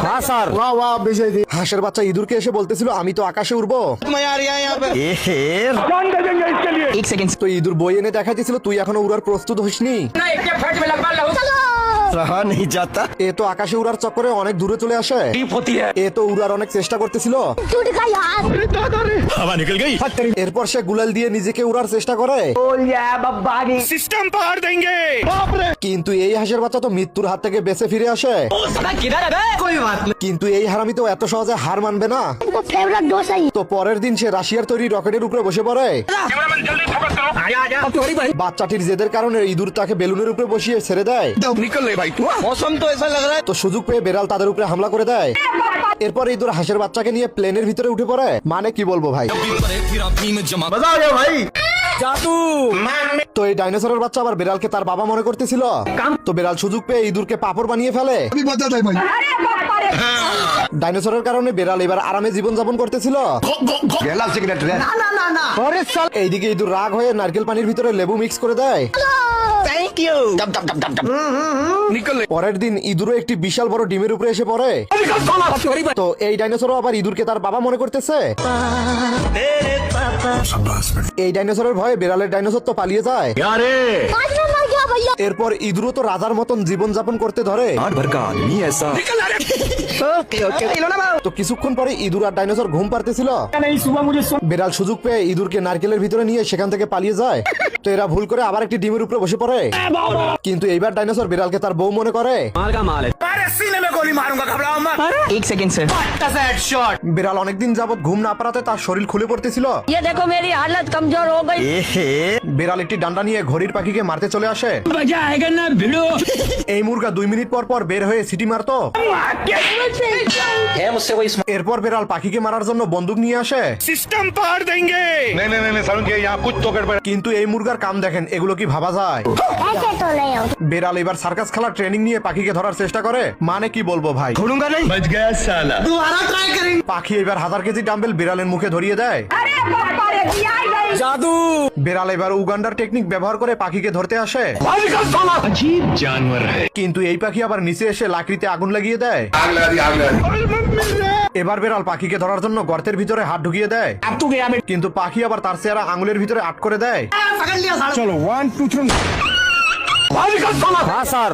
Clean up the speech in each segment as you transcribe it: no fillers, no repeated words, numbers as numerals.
হ্যাঁ স্যার। হাঁসের বাচ্চা ইঁদুরকে এসে বলতেছিল আমি তো আকাশে উড়বো। एक सेकंड তো ইঁদুর বই এনে দেখাইতেছিল তুই এখনো উড়ার প্রস্তুত হসনি। रहा नहीं जाता। এ তো আকাশে উড়ার চক্করে অনেক দূরে চলে আসে। এ তো উড়ার অনেক চেষ্টা করতেছিল। हवा निकल गई। এরপর সে গুলাল দিয়ে নিজেকে উড়ার চেষ্টা করে, सिस्टम पार देंगे। কিন্তু এই হাঁসের বাচ্চা তো মৃত্যুর হাত থেকে বেঁচে ফিরে আসে। কিন্তু এই হারামি তো এত সহজে হার মানবে না। फेवरेट डोसा ही তো পরের দিন সে রাশিয়ার তৈরি রকেটের উপরে বসে পড়ে। বাচ্চাটির জেদের কারণে ইঁদুর তাকে বেলুনের উপরে বসিয়ে ছেড়ে দেয়। निकल ले भाई तू। मौसम तो ऐसा लग रहा है। তো সুযোগ পেয়ে বেড়াল তাদের উপরে হামলা করে দেয়। এরপর ইঁদুর হাঁসের বাচ্চাকে নিয়ে প্লেনের ভিতরে উঠে পড়ে। মানে কি বলবো ভাই। मजा आ गया भाई। তো এই ডাইনোসরের বাচ্চা আবার বেড়ালকে তার বাবা মনে করতেছিল। তো বেড়াল সুযোগ পেয়ে ইঁদুরকে পাপড় বানিয়ে ফেলে। ডাইনোসরের কারণে বেড়াল এবার আরামে জীবন যাপন করতেছিল। এইদিকে ইঁদুর রাগ হয়ে নারকেল পানির ভিতরে লেবু মিক্স করে দেয়। निकल ले। পরের দিন ইঁদুরও একটি বিশাল বড় ডিমের উপরে এসে পড়ে। তো এই ডাইনোসরও আবার ইঁদুরকে তার বাবা মনে করতেছে। এই ডাইনোসরের ভয়ে বেড়ালের ডাইনোসর তো পালিয়ে যায়। आज में मर गया भैया এরপর ইঁদুরও তো রাজার মতন জীবন যাপন করতে ধরে। आठ भर का आदमी ऐसा। তো কিছুক্ষণ পরে ইঁদুর আর ডাইনোসর ঘুম পাড়তেছিল। বেড়াল সুযোগ পেয়ে ইঁদুরকে নারকেলের ভিতরে নিয়ে সেখান থেকে পালিয়ে যায়। তো এরা ভুল করে আবার একটি ডিমের উপরে বসে পড়ে। কিন্তু এইবার ডাইনোসর বেড়ালকে তার বউ মনে করে। सीने में गोली मारूंगा, घबराओ मत। एक सेकंड से বেড়াল অনেকদিন যাবত ঘুম না পারাতে তার শরীর খুলে পড়তেছিল। ये देखो मेरी हालत कमजोर हो गई বেড়াল একটি ডান্ডা নিয়ে ঘড়ির পাখিকে মারতে চলে আসে। এই মুরগা 2 মিনিট পর পর বের হয়ে সিটি মারতো। এরপর বেড়াল পাখিকে মারার জন্য বন্দুক নিয়ে আসে। सिस्टम पार देंगे। नहीं नहीं नहीं समझ गए, यहाँ कुछ तो गड़बड़। কিন্তু এই মুরগার কাম দেখেন, এগুলো কি ভাবা যায়। ऐसे तो नहीं हो বেড়াল এবার সার্কাস খেলার ট্রেনিং নিয়ে পাখিকে ধরার চেষ্টা করে। মানে কি বলবো ভাই। छोड़ूंगा नहीं। बच गया साला। পাখি এবার 1000 কেজি ডাম্বেল বেড়ালের মুখে ধরিয়ে দেয়। जादू বেড়াল এবার উগান্ডার টেকনিক ব্যবহার করে পাখিকে ধরতে আসে। अजीब जानवर है। কিন্তু এই পাখি আবার নিচে এসে লাকড়িতে আগুন লাগিয়ে দেয়। এবার বেড়াল পাখিকে ধরার জন্য গর্তের ভিতরে হাত ঢুকিয়ে দেয়। কিন্তু পাখি আবার তার চেহারা আঙুলের ভিতরে আট করে দেয়। चलो 1 2 3। হ্যাঁ স্যার।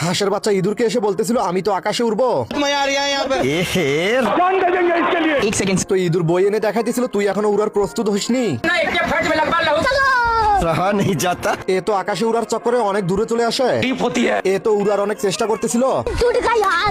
হাঁসের বাচ্চা ইঁদুরকে এসে বলতেছিল আমি তো আকাশে উড়বো। एक सेकंड তো ইঁদুর বই এনে দেখাইতেছিল তুই এখনো উড়ার প্রস্তুত হসনি। रहा नहीं जाता। এ তো আকাশে উড়ার চক্করে অনেক দূরে চলে আসে। होती है। এ তো উড়ার অনেক চেষ্টা করতেছিল। टूट गई हाथ